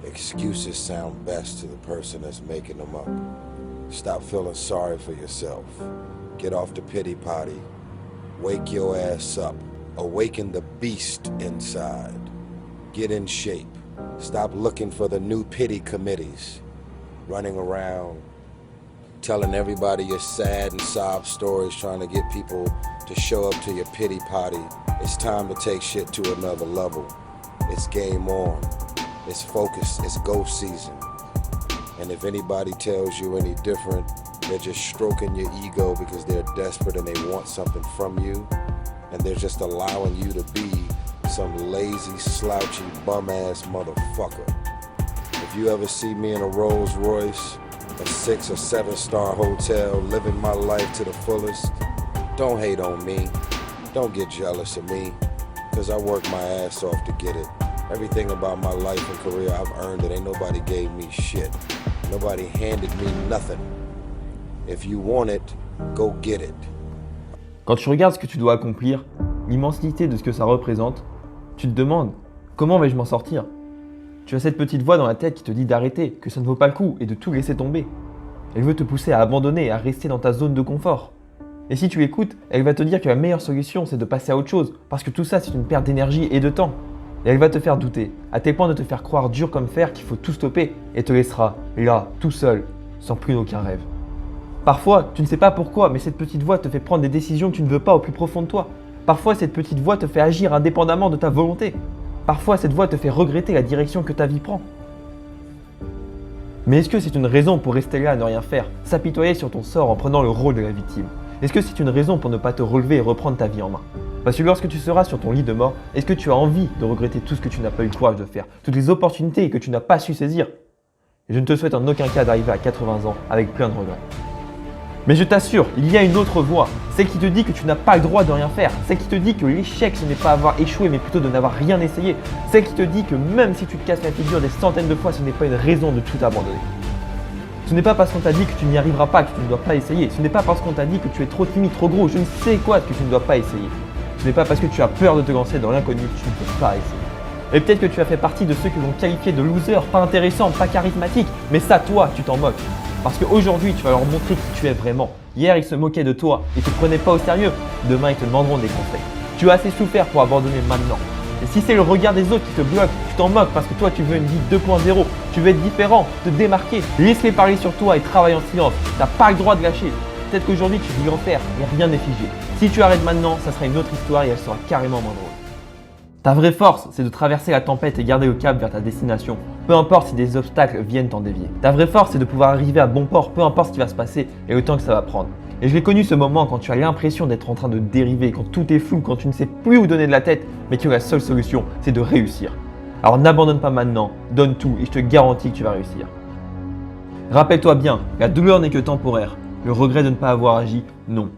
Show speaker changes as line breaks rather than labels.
Excuses sound best to the person that's making them up. Stop feeling sorry for yourself. Get off the pity potty. Wake your ass up. Awaken the beast inside. Get in shape. Stop looking for the new pity committees. Running around, telling everybody your sad and sob stories, trying to get people to show up to your pity potty. It's time to take shit to another level. It's game on. It's focus. It's go season. And if anybody tells you any different, they're just stroking your ego because they're desperate and they want something from you. And they're just allowing you to be some lazy, slouchy, bum-ass motherfucker. If you ever see me in a Rolls Royce, a 6 or 7 star hotel, living my life to the fullest, don't hate on me. Don't get jealous of me, because I worked my ass off to get it. Everything about my life and career, I've earned it. Ain't nobody gave me shit. Nobody handed me nothing. If you want it, go get it.
Quand tu regardes ce que tu dois accomplir, l'immensité de ce que ça représente, tu te demandes comment vais-je m'en sortir? Tu as cette petite voix dans la tête qui te dit d'arrêter, que ça ne vaut pas le coup et de tout laisser tomber. Elle veut te pousser à abandonner et à rester dans ta zone de confort. Et si tu écoutes, elle va te dire que la meilleure solution c'est de passer à autre chose, parce que tout ça c'est une perte d'énergie et de temps. Et elle va te faire douter, à tel point de te faire croire dur comme fer qu'il faut tout stopper et te laissera là, tout seul, sans plus aucun rêve. Parfois, tu ne sais pas pourquoi, mais cette petite voix te fait prendre des décisions que tu ne veux pas au plus profond de toi. Parfois, cette petite voix te fait agir indépendamment de ta volonté. Parfois, cette voix te fait regretter la direction que ta vie prend. Mais est-ce que c'est une raison pour rester là à ne rien faire, s'apitoyer sur ton sort en prenant le rôle de la victime? Est-ce que c'est une raison pour ne pas te relever et reprendre ta vie en main? Parce que lorsque tu seras sur ton lit de mort, est-ce que tu as envie de regretter tout ce que tu n'as pas eu le courage de faire, toutes les opportunités que tu n'as pas su saisir? Et je ne te souhaite en aucun cas d'arriver à 80 ans avec plein de regrets. Mais je t'assure, il y a une autre voix, celle qui te dit que tu n'as pas le droit de rien faire, celle qui te dit que l'échec ce n'est pas avoir échoué mais plutôt de n'avoir rien essayé, celle qui te dit que même si tu te casses la figure des centaines de fois, ce n'est pas une raison de tout abandonner. Ce n'est pas parce qu'on t'a dit que tu n'y arriveras pas que tu ne dois pas essayer, ce n'est pas parce qu'on t'a dit que tu es trop timide, trop gros, je ne sais quoi que tu ne dois pas essayer. Ce n'est pas parce que tu as peur de te lancer dans l'inconnu que tu ne peux pas essayer. Et peut-être que tu as fait partie de ceux que l'on qualifiait de losers, pas intéressants, pas charismatiques, mais ça toi, tu t'en moques. Parce qu'aujourd'hui, tu vas leur montrer qui tu es vraiment. Hier, ils se moquaient de toi et ne te prenaient pas au sérieux. Demain, ils te demanderont des conseils. Tu as assez souffert pour abandonner maintenant. Et si c'est le regard des autres qui te bloque, tu t'en moques parce que toi, tu veux une vie 2.0. Tu veux être différent, te démarquer. Laisse-les parler sur toi et travaille en silence. Tu n'as pas le droit de lâcher. Peut-être qu'aujourd'hui, tu vis en fer et rien n'est figé. Si tu arrêtes maintenant, ça sera une autre histoire et elle sera carrément moins drôle. Ta vraie force, c'est de traverser la tempête et garder le cap vers ta destination. Peu importe si des obstacles viennent t'en dévier. Ta vraie force, c'est de pouvoir arriver à bon port, peu importe ce qui va se passer et le temps que ça va prendre. Et je l'ai connu ce moment quand tu as l'impression d'être en train de dériver, quand tout est flou, quand tu ne sais plus où donner de la tête, mais que la seule solution, c'est de réussir. Alors n'abandonne pas maintenant, donne tout et je te garantis que tu vas réussir. Rappelle-toi bien, la douleur n'est que temporaire. Le regret de ne pas avoir agi, non.